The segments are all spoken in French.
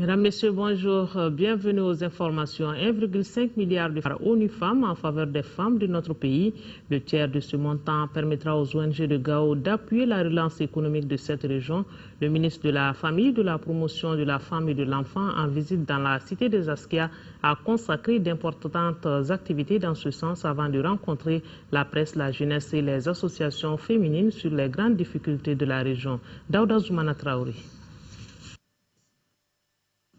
Mesdames, Messieurs, bonjour. Bienvenue aux informations. 1,5 milliard de francs ONU Femmes en faveur des femmes de notre pays. Le tiers de ce montant permettra aux ONG de Gao d'appuyer la relance économique de cette région. Le ministre de la Famille, de la Promotion de la Femme et de l'Enfant, en visite dans la cité des Askia, a consacré d'importantes activités dans ce sens avant de rencontrer la presse, la jeunesse et les associations féminines sur les grandes difficultés de la région. Daouda Zoumana Traoré.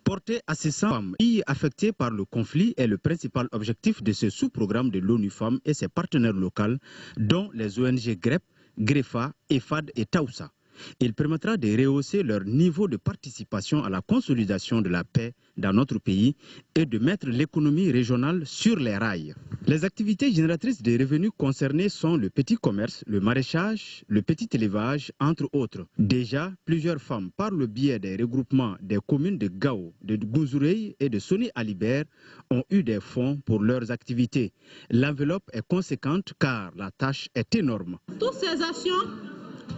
Porter assistance aux femmes affectées par le conflit est le principal objectif de ce sous-programme de l'ONU Femmes et ses partenaires locaux, dont les ONG GREP, GREFA, EFAD et Taoussa. Il permettra de rehausser leur niveau de participation à la consolidation de la paix dans notre pays et de mettre l'économie régionale sur les rails. Les activités génératrices de revenus concernées sont le petit commerce, le maraîchage, le petit élevage, entre autres. Déjà, plusieurs femmes, par le biais des regroupements des communes de Gao, de Gouzoureï et de Soni Alibert, ont eu des fonds pour leurs activités. L'enveloppe est conséquente car la tâche est énorme. Toutes ces actions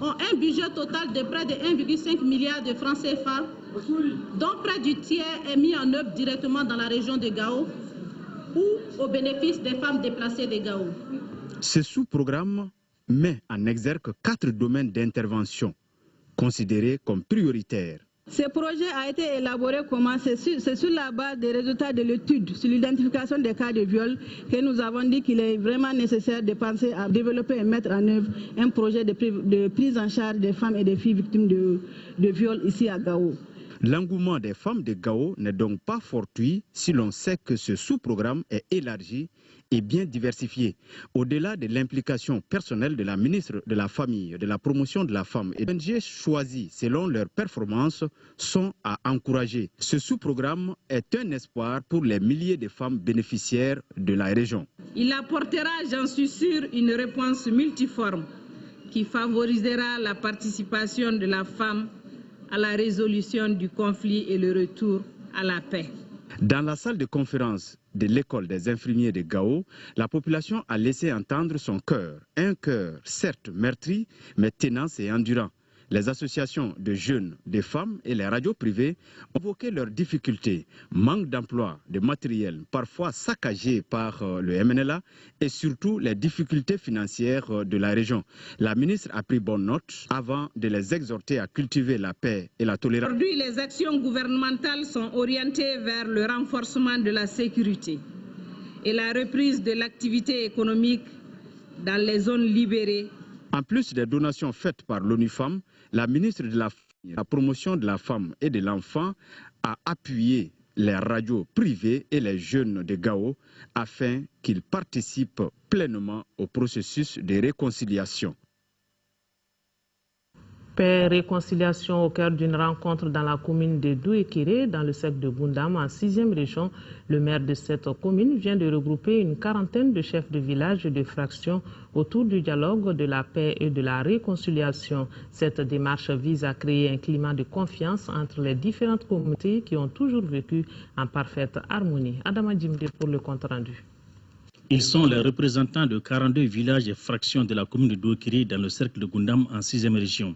ont un budget total de près de 1,5 milliard de francs CFA, dont près du tiers est mis en œuvre directement dans la région de Gao ou au bénéfice des femmes déplacées de Gao. Ce sous-programme met en exergue 4 domaines d'intervention considérés comme prioritaires. Ce projet a été élaboré comment? C'est sur la base des résultats de l'étude sur l'identification des cas de viol que nous avons dit qu'il est vraiment nécessaire de penser à développer et mettre en œuvre un projet de prise en charge des femmes et des filles victimes de viol ici à Gao. L'engouement des femmes de Gao n'est donc pas fortuit si l'on sait que ce sous-programme est élargi et bien diversifié. Au-delà de l'implication personnelle de la ministre de la Famille, de la Promotion de la Femme, et les ONG choisis selon leurs performances sont à encourager. Ce sous-programme est un espoir pour les milliers de femmes bénéficiaires de la région. Il apportera, j'en suis sûr, une réponse multiforme qui favorisera la participation de la femme à la résolution du conflit et le retour à la paix. Dans la salle de conférence de l'école des infirmiers de Gao, la population a laissé entendre son cœur. Un cœur certes meurtri, mais tenace et endurant. Les associations de jeunes, de femmes et les radios privées ont évoqué leurs difficultés, manque d'emploi, de matériel, parfois saccagé par le MNLA et surtout les difficultés financières de la région. La ministre a pris bonne note avant de les exhorter à cultiver la paix et la tolérance. Aujourd'hui, les actions gouvernementales sont orientées vers le renforcement de la sécurité et la reprise de l'activité économique dans les zones libérées. En plus des donations faites par l'ONU Femmes, la ministre de la Promotion de la Femme et de l'Enfant a appuyé les radios privées et les jeunes de Gao afin qu'ils participent pleinement au processus de réconciliation. Paix, réconciliation au cœur d'une rencontre dans la commune de Douékiré, dans le secteur de Goundam, en 6e région. Le maire de cette commune vient de regrouper une quarantaine de chefs de village et de fractions autour du dialogue, de la paix et de la réconciliation. Cette démarche vise à créer un climat de confiance entre les différentes communautés qui ont toujours vécu en parfaite harmonie. Adama Djimde pour le compte rendu. Ils sont les représentants de 42 villages et fractions de la commune de Douékiré dans le cercle de Goundam en 6e région.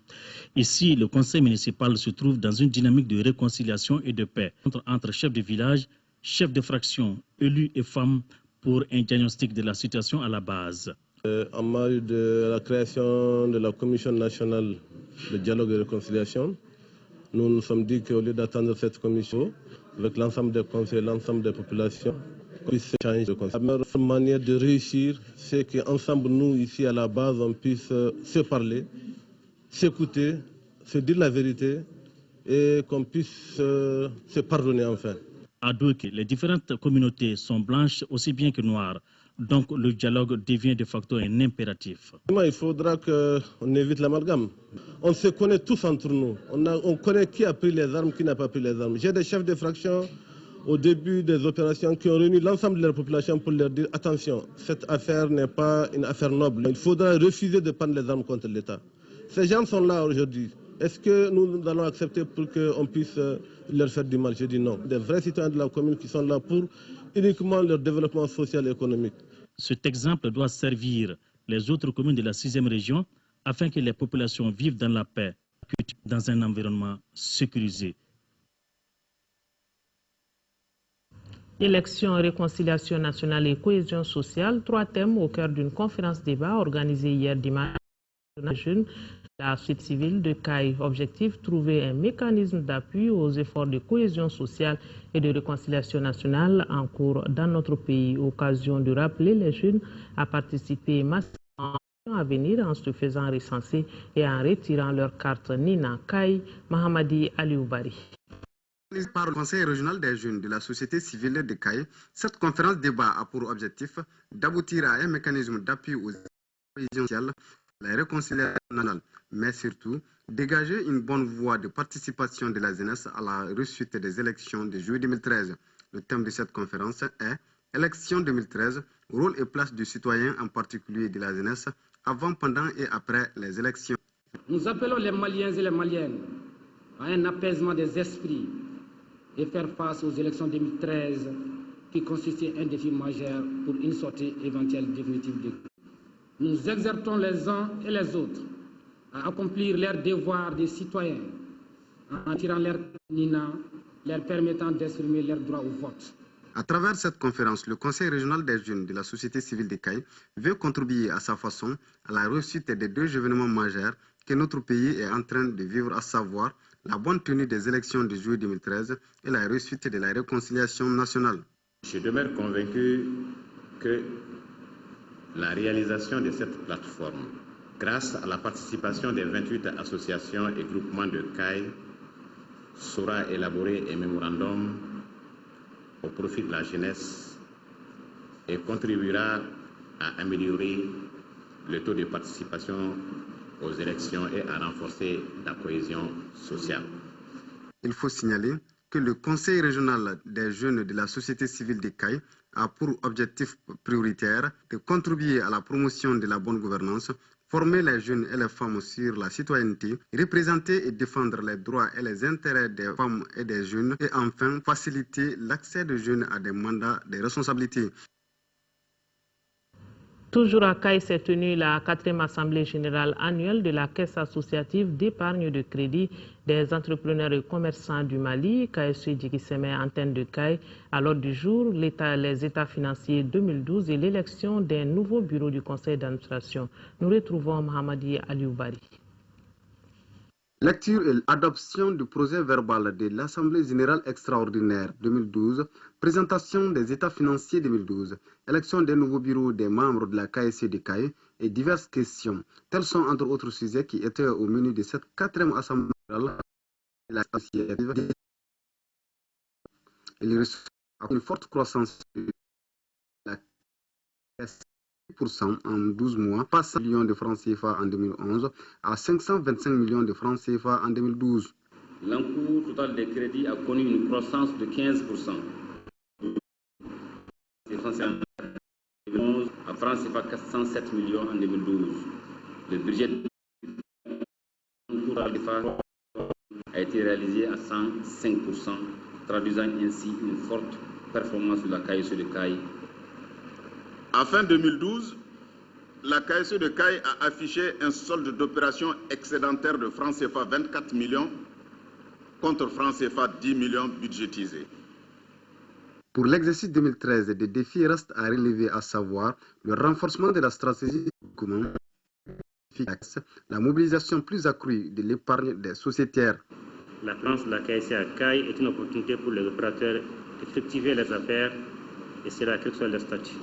Ici, le conseil municipal se trouve dans une dynamique de réconciliation et de paix entre chefs de village, chefs de fraction, élus et femmes pour un diagnostic de la situation à la base. En marge de la création de la commission nationale de dialogue et de réconciliation, nous nous sommes dit qu'au lieu d'attendre cette commission, avec l'ensemble des conseils, l'ensemble des populations, puisse changer de concept. La meilleure manière de réussir, c'est qu'ensemble, nous, ici à la base, on puisse se parler, s'écouter, se dire la vérité et qu'on puisse se pardonner enfin. À Douékiré, les différentes communautés sont blanches aussi bien que noires. Donc le dialogue devient de facto un impératif. Il faudra qu'on évite l'amalgame. On se connaît tous entre nous. On connaît qui a pris les armes, qui n'a pas pris les armes. J'ai des chefs de fraction au début des opérations qui ont réuni l'ensemble de la population pour leur dire attention, cette affaire n'est pas une affaire noble. Il faudra refuser de prendre les armes contre l'État. Ces gens sont là aujourd'hui. Est-ce que nous allons accepter pour qu'on puisse leur faire du mal? Je dis non. Des vrais citoyens de la commune qui sont là pour uniquement leur développement social et économique. Cet exemple doit servir les autres communes de la 6e région afin que les populations vivent dans la paix, dans un environnement sécurisé. Élection, réconciliation nationale et cohésion sociale, 3 thèmes au cœur d'une conférence débat organisée hier dimanche. La société civile de CAI. Objectif, trouver un mécanisme d'appui aux efforts de cohésion sociale et de réconciliation nationale en cours dans notre pays. Occasion de rappeler les jeunes à participer massivement à venir en se faisant recenser et en retirant leur carte Nina. CAI, Mahamadi Alioubari. Par le Conseil régional des jeunes de la société civile de CAI, cette conférence débat a pour objectif d'aboutir à un mécanisme d'appui aux cohésion sociale, la réconciliation nationale, mais surtout dégager une bonne voie de participation de la jeunesse à la réussite des élections de juillet 2013. Le thème de cette conférence est « Élections 2013, rôle et place du citoyen, en particulier de la jeunesse, avant, pendant et après les élections ». Nous appelons les Maliens et les Maliennes à un apaisement des esprits et faire face aux élections 2013 qui constituent un défi majeur pour une sortie éventuelle définitive de. Nous exhortons les uns et les autres à accomplir leurs devoirs de citoyens en tirant leur Nina, leur permettant d'exprimer leur droit au vote. À travers cette conférence, le Conseil régional des jeunes de la société civile de CAI veut contribuer à sa façon à la réussite des 2 événements majeurs que notre pays est en train de vivre, à savoir la bonne tenue des élections de juillet 2013 et la réussite de la réconciliation nationale. Je demeure convaincu que la réalisation de cette plateforme, grâce à la participation des 28 associations et groupements de CAI, saura élaborer un mémorandum au profit de la jeunesse et contribuera à améliorer le taux de participation aux élections et à renforcer la cohésion sociale. Il faut signaler que le Conseil régional des jeunes de la société civile de CAI a pour objectif prioritaire de contribuer à la promotion de la bonne gouvernance, former les jeunes et les femmes sur la citoyenneté, représenter et défendre les droits et les intérêts des femmes et des jeunes, et enfin faciliter l'accès des jeunes à des mandats de responsabilité. Toujours à CAI s'est tenue la 4e Assemblée générale annuelle de la Caisse associative d'épargne de crédit des entrepreneurs et commerçants du Mali, KSE Djikiseme, antenne de CAI. À l'ordre du jour, les états financiers 2012 et l'élection d'un nouveau bureau du conseil d'administration. Nous retrouvons Mahamadi Alioubari. Lecture et adoption du projet verbal de l'Assemblée générale extraordinaire 2012, présentation des états financiers 2012, élection des nouveaux bureaux des membres de la KSE de CAI et diverses questions. Tels sont entre autres sujets qui étaient au menu de cette 4e Assemblée générale. Il reste une forte croissance de la KSE en 12 mois, passant millions de francs CFA en 2011 à 525 millions de francs CFA en 2012. L'encours total des crédits a connu une croissance de 15%. À francs CFA 407 millions en 2012. Le budget a été réalisé à 105%, traduisant ainsi une forte performance de la KSE de CAI. En fin 2012, la KSE de CAI a affiché un solde d'opération excédentaire de francs CFA 24 millions contre francs CFA 10 millions budgétisés. Pour l'exercice 2013, des défis restent à relever, à savoir le renforcement de la stratégie commune, la mobilisation plus accrue de l'épargne des sociétaires. La présence de la KSE à CAI est une opportunité pour les opérateurs d'effectuer les affaires et c'est là quel que soit le statut.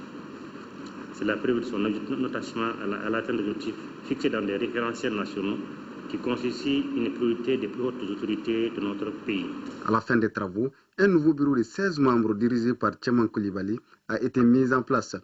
C'est la preuve de son attachement à l'atteinte des objectifs fixés dans des référentiels nationaux qui constituent une priorité des plus hautes autorités de notre pays. À la fin des travaux, un nouveau bureau de 16 membres dirigé par Tcheman Koulibaly a été mis en place.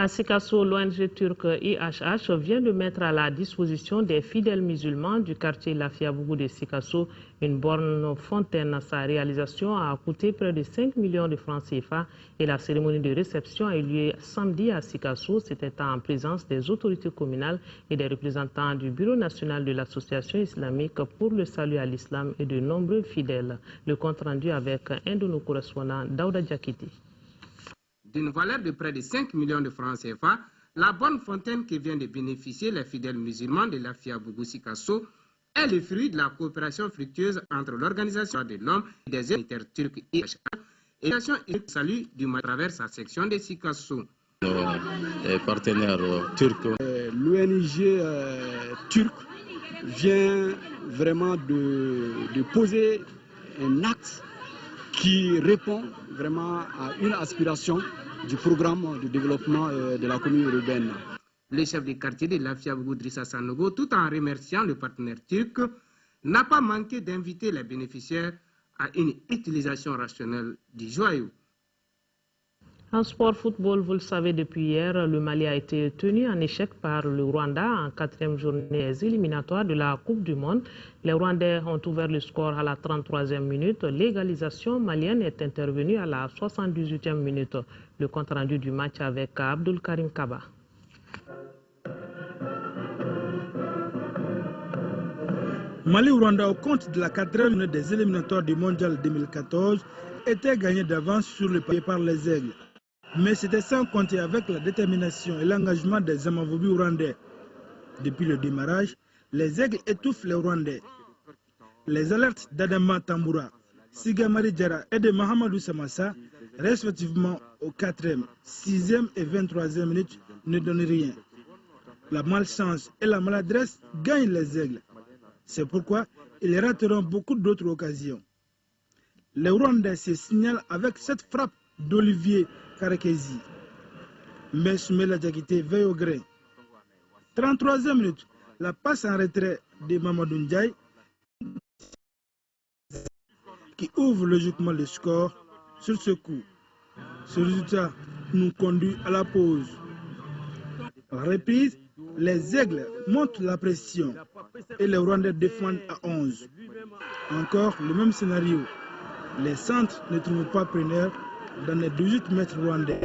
À Sikasso, l'ONG turque IHH vient de mettre à la disposition des fidèles musulmans du quartier Lafiabougou de Sikasso une borne fontaine. Sa réalisation a coûté près de 5 millions de francs CFA et la cérémonie de réception a eu lieu samedi à Sikasso. C'était en présence des autorités communales et des représentants du Bureau national de l'association islamique pour le salut à l'islam et de nombreux fidèles. Le compte rendu avec un de nos correspondants, Daouda Diakiti. D'une valeur de près de 5 millions de francs CFA, la bonne fontaine que vient de bénéficier les fidèles musulmans de la Fiabougou Sikasso est le fruit de la coopération fructueuse entre l'Organisation des Noms et des humanitaires turcs IHH et la salue du match à travers sa section de Sikasso. Nos partenaires turcs. L'ONG turc vient vraiment de poser un acte qui répond vraiment à une aspiration du programme de développement de la commune urbaine. Le chef de quartier de Lafiabougou, Drissa Sanogo, tout en remerciant le partenaire turc, n'a pas manqué d'inviter les bénéficiaires à une utilisation rationnelle du joyau. En sport football, vous le savez depuis hier, le Mali a été tenu en échec par le Rwanda en 4e journée éliminatoire de la Coupe du Monde. Les Rwandais ont ouvert le score à la 33e minute. L'égalisation malienne est intervenue à la 78e minute. Le compte rendu du match avec Abdul Karim Kaba. Mali-Rwanda au compte de la 4e journée des éliminatoires du Mondial 2014 était gagné d'avance sur le papier par les Aigles. Mais c'était sans compter avec la détermination et l'engagement des Amavubi rwandais. Depuis le démarrage, les Aigles étouffent les Rwandais. Les alertes d'Adama Tamboura, Siga Maridjara et de Mahamadou Samassa, respectivement aux 4e, 6e et 23e minutes, ne donnent rien. La malchance et la maladresse gagnent les Aigles. C'est pourquoi ils rateront beaucoup d'autres occasions. Les Rwandais se signalent avec cette frappe d'Olivier Karekezi. Mais Soumela Diakité veille au grain. 33e minute, la passe en retrait de Mamadou Ndiaye qui ouvre logiquement le score sur ce coup. Ce résultat nous conduit à la pause. À la reprise, les Aigles montent la pression et les Rwandais défendent à 11. Encore le même scénario. Les centres ne trouvent pas preneur dans les 18 mètres rwandais.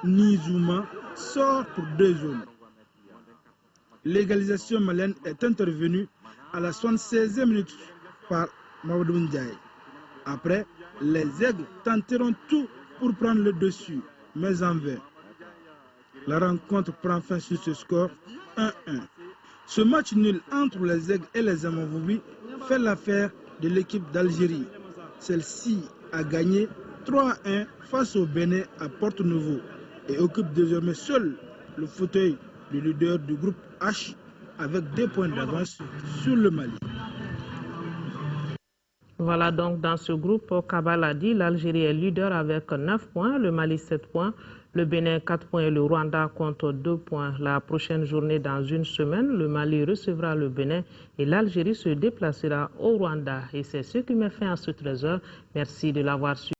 Nizuma sort pour 2 zones. L'égalisation malienne est intervenue à la 76e minute par Mamadou Ndiaye. Après, les Aigles tenteront tout pour prendre le dessus, mais en vain. La rencontre prend fin sur ce score 1-1. Ce match nul entre les Aigles et les Amavubi fait l'affaire de l'équipe d'Algérie. Celle-ci a gagné 3-1 face au Bénin à Porto-Novo et occupe désormais seul le fauteuil du leader du groupe H avec 2 points d'avance sur le Mali. Voilà donc dans ce groupe, Kaba l'a dit, l'Algérie est leader avec 9 points, le Mali 7 points, le Bénin 4 points et le Rwanda compte 2 points. La prochaine journée dans une semaine, le Mali recevra le Bénin et l'Algérie se déplacera au Rwanda. Et c'est ce qui met fin à ce trésor. Merci de l'avoir suivi.